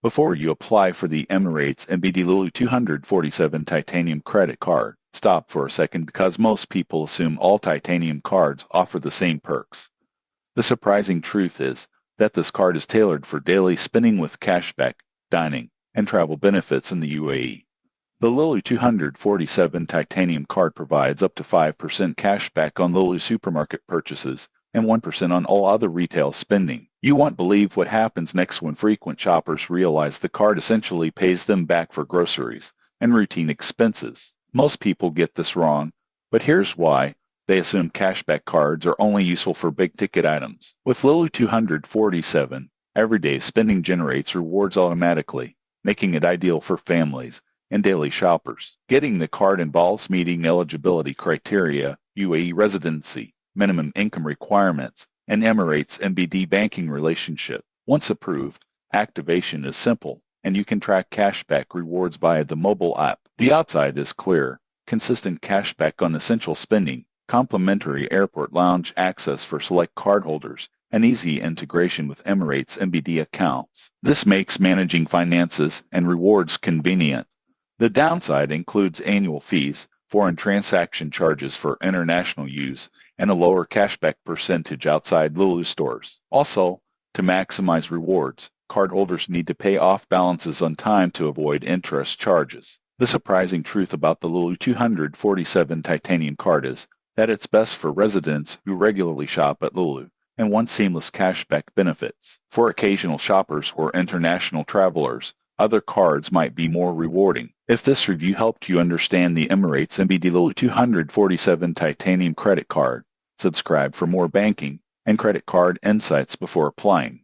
Before you apply for the Emirates MBD Lulu 247 Titanium credit card, stop for a second because most people assume all titanium cards offer the same perks. The surprising truth is that this card is tailored for daily spending with cashback, dining, and travel benefits in the UAE. The Lulu 247 Titanium card provides up to 5% cashback on Lulu supermarket purchases and 1% on all other retail spending. You won't believe what happens next when frequent shoppers realize the card essentially pays them back for groceries and routine expenses. Most people get this wrong, but here's why. They assume cashback cards are only useful for big-ticket items. With Lulu 247, everyday spending generates rewards automatically, making it ideal for families and daily shoppers. Getting the card involves meeting eligibility criteria, UAE residency, minimum income requirements, and Emirates MBD banking relationship. Once approved, activation is simple, and you can track cashback rewards via the mobile app. The outside is clear, consistent cashback on essential spending, complimentary airport lounge access for select cardholders, and easy integration with Emirates MBD accounts. This makes managing finances and rewards convenient. The downside includes annual fees, foreign transaction charges for international use, and a lower cashback percentage outside Lulu stores. Also, to maximize rewards, cardholders need to pay off balances on time to avoid interest charges. The surprising truth about the Lulu 247 Titanium card is that it's best for residents who regularly shop at Lulu and want seamless cashback benefits. For occasional shoppers or international travelers, other cards might be more rewarding. If this review helped you understand the Emirates MBD Lulu 247 Titanium credit card, subscribe for more banking and credit card insights before applying.